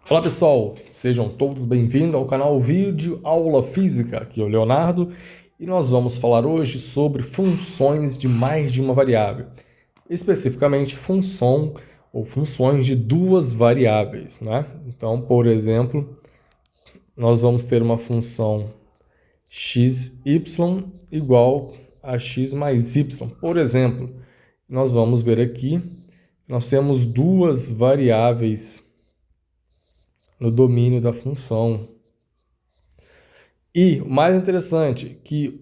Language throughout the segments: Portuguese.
Olá pessoal, sejam todos bem-vindos ao canal Vídeo Aula Física, aqui é o Leonardo e nós vamos falar hoje sobre funções de mais de uma variável, especificamente função ou funções de duas variáveis, né? Então, por exemplo, nós vamos ter uma função xy igual a x mais y. Por exemplo, nós vamos ver aqui, nós temos duas variáveis no domínio da função. E o mais interessante, que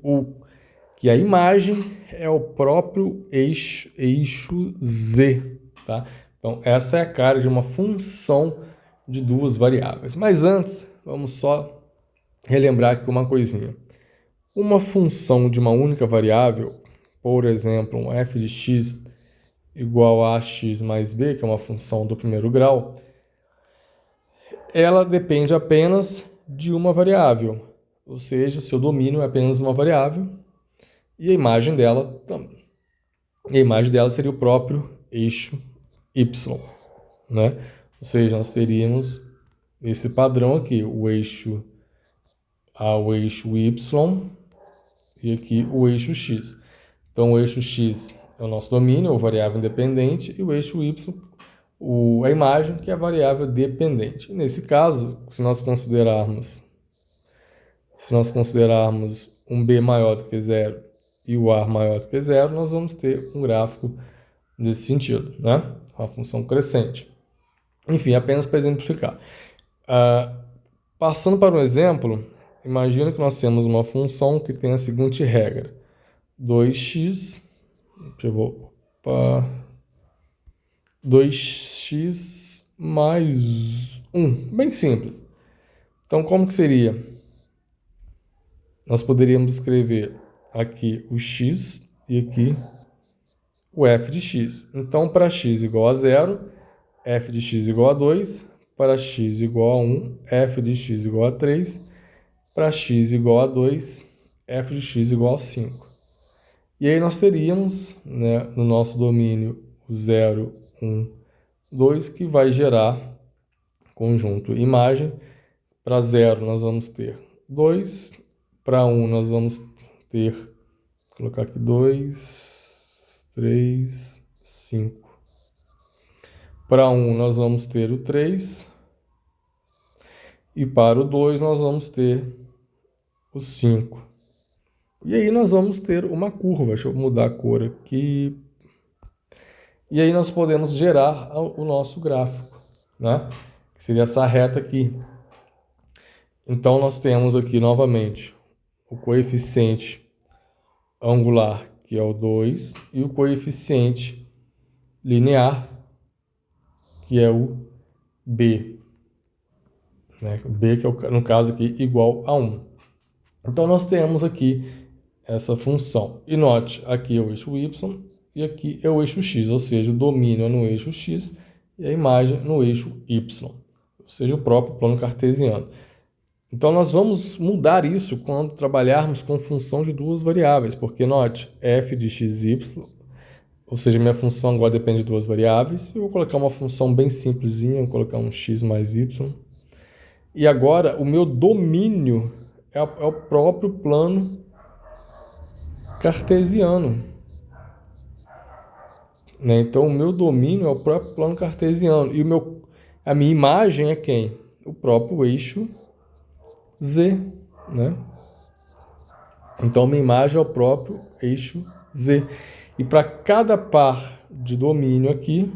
a imagem é o próprio eixo z, tá? Então, essa é a cara de uma função de duas variáveis. Mas antes, vamos só relembrar aqui uma coisinha. Uma função de uma única variável, por exemplo, um f de x igual a x mais b, que é uma função do primeiro grau, ela depende apenas de uma variável, ou seja, o seu domínio é apenas uma variável e a imagem dela seria o próprio eixo y, né? Ou seja, nós teríamos esse padrão aqui, o eixo y e aqui o eixo x. Então, o eixo x é o nosso domínio, ou variável independente, e o eixo y, a imagem, que é a variável dependente. Nesse caso, se nós considerarmos um b maior do que zero e o a maior do que zero, nós vamos ter um gráfico nesse sentido, né? Uma função crescente. Enfim, apenas para exemplificar. Passando para um exemplo, imagina que nós temos uma função que tem a seguinte regra. 2x, 2x mais 1. Bem simples. Então, como que seria? Nós poderíamos escrever aqui o x e aqui o f de x. Então, para x igual a 0, f de x igual a 2. Para x igual a 1, f de x igual a 3. Para x igual a 2, f de x igual a 5. E aí nós teríamos, né, no nosso domínio o 0, 1, 2, que vai gerar conjunto imagem. Para 0 nós vamos ter 2, para 1 nós vamos ter, vou colocar aqui 2, 3, 5. Para 1 nós vamos ter o 3, e para o 2 nós vamos ter o 5. E aí nós vamos ter uma curva, deixa eu mudar a cor aqui. E aí nós podemos gerar o nosso gráfico, né? Que seria essa reta aqui. Então nós temos aqui novamente o coeficiente angular, que é o 2, e o coeficiente linear, que é o b. Né? B, que é, no caso aqui, igual a 1. Então nós temos aqui essa função. E note, aqui é o eixo y e aqui é o eixo x, ou seja, o domínio é no eixo x e a imagem no eixo y, ou seja, o próprio plano cartesiano. Então, nós vamos mudar isso quando trabalharmos com função de duas variáveis, porque, note, f de xy, ou seja, minha função agora depende de duas variáveis. Eu vou colocar uma função bem simplesinha, vou colocar um x mais y. E agora, o meu domínio é o próprio plano cartesiano. Né? Então, o meu domínio é o próprio plano cartesiano. E a minha imagem é quem? O próprio eixo z, né? Então, minha imagem é o próprio eixo z. E para cada par de domínio aqui,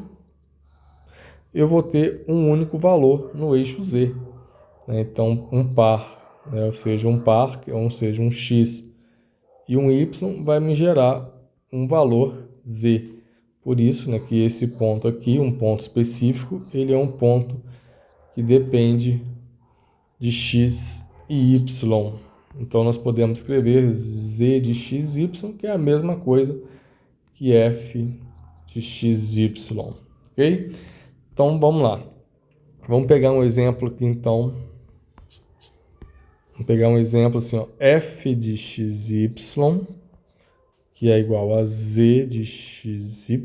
eu vou ter um único valor no eixo z. Né? Então, um par, né? Ou seja, um x e um y, vai me gerar um valor z. Por isso, né, que esse ponto aqui, um ponto específico, ele é um ponto que depende de x e y. Então, nós podemos escrever z de xy, que é a mesma coisa que f de xy, ok? Então, vamos lá. Vamos pegar um exemplo aqui, então. Vamos pegar um exemplo assim, ó, f de xy, que é igual a z de xy,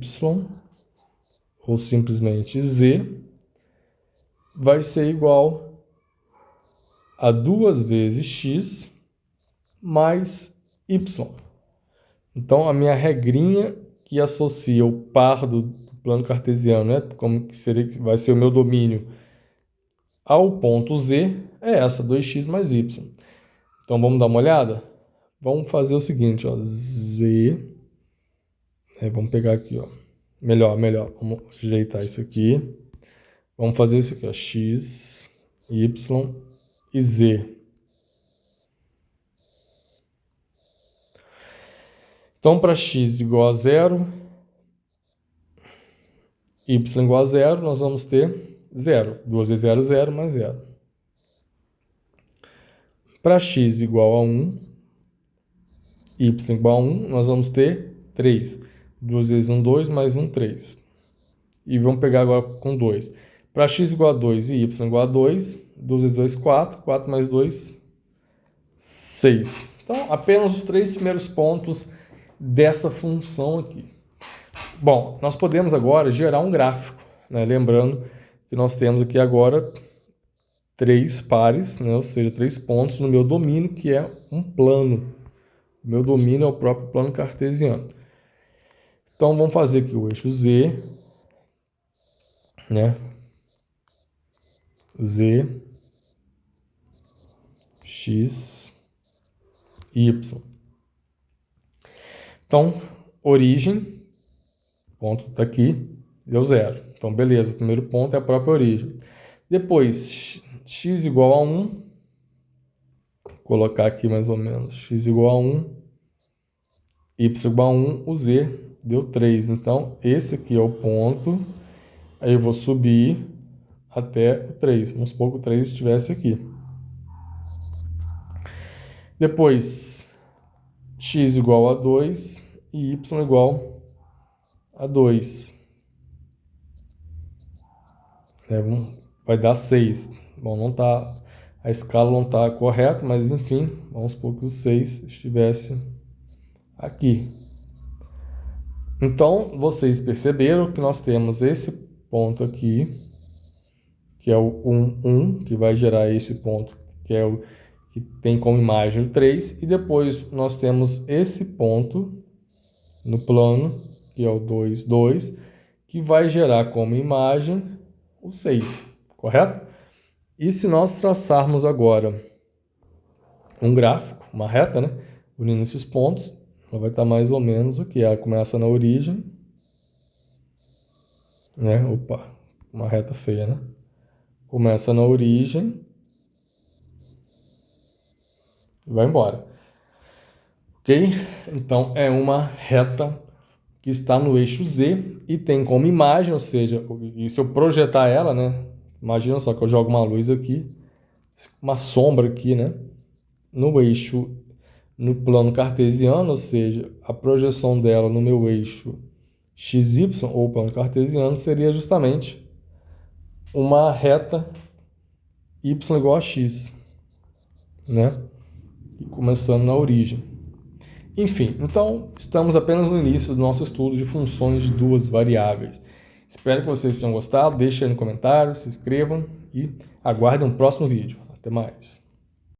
ou simplesmente z, vai ser igual a 2 vezes x mais y. Então, a minha regrinha que associa o par do plano cartesiano, né, como que seria, vai ser o meu domínio, ao ponto z, é essa, 2x mais y. Então, vamos dar uma olhada? Vamos fazer o seguinte, ó, z, vamos pegar aqui, ó, melhor, vamos ajeitar isso aqui. Vamos fazer isso aqui, ó, x, y e z. Então, para x igual a 0, y igual a 0, nós vamos ter 0. 2 vezes 0, 0 mais 0. Para x igual a 1, y igual a 1, nós vamos ter 3. 2 vezes 1, 2, mais 1, 3. E vamos pegar agora com 2. Para x igual a 2 e y igual a 2, 2 vezes 2, 4. 4 mais 2, 6. Então, apenas os 3 primeiros pontos dessa função aqui. Bom, nós podemos agora gerar um gráfico, né? Lembrando que nós temos aqui agora 3 pares, né? Ou seja, 3 pontos no meu domínio, que é um plano. O meu domínio é o próprio plano cartesiano. Então, vamos fazer aqui o eixo Z, né? Z, X, Y. Então, origem, ponto está aqui, deu 0. Então, beleza, o primeiro ponto é a própria origem. Depois, x igual a 1, vou colocar aqui mais ou menos, x igual a 1, y igual a 1, o z deu 3. Então, esse aqui é o ponto, aí eu vou subir até o 3. Vamos supor que o 3 estivesse aqui. Depois, x igual a 2 e y igual a 2. Vai dar 6. Bom, não tá, a escala não está correta, mas enfim, vamos supor que o 6 estivesse aqui. Então, vocês perceberam que nós temos esse ponto aqui, que é o 1, 1, que vai gerar esse ponto, que é o que tem como imagem o 3, e depois nós temos esse ponto no plano, que é o 2, 2, que vai gerar como imagem o 6, correto? E se nós traçarmos agora um gráfico, uma reta, né, unindo esses pontos, ela vai estar mais ou menos aqui. Ela começa na origem, né? Opa, uma reta feia, né? Começa na origem e vai embora. Ok? Então, é uma reta que está no eixo Z e tem como imagem, ou seja, e se eu projetar ela, né? Imagina só que eu jogo uma luz aqui, uma sombra aqui, né? No eixo, no plano cartesiano, ou seja, a projeção dela no meu eixo XY, ou plano cartesiano, seria justamente uma reta y igual a x, né? E começando na origem. Enfim, então estamos apenas no início do nosso estudo de funções de duas variáveis. Espero que vocês tenham gostado, deixem aí no comentário, se inscrevam e aguardem o próximo vídeo. Até mais!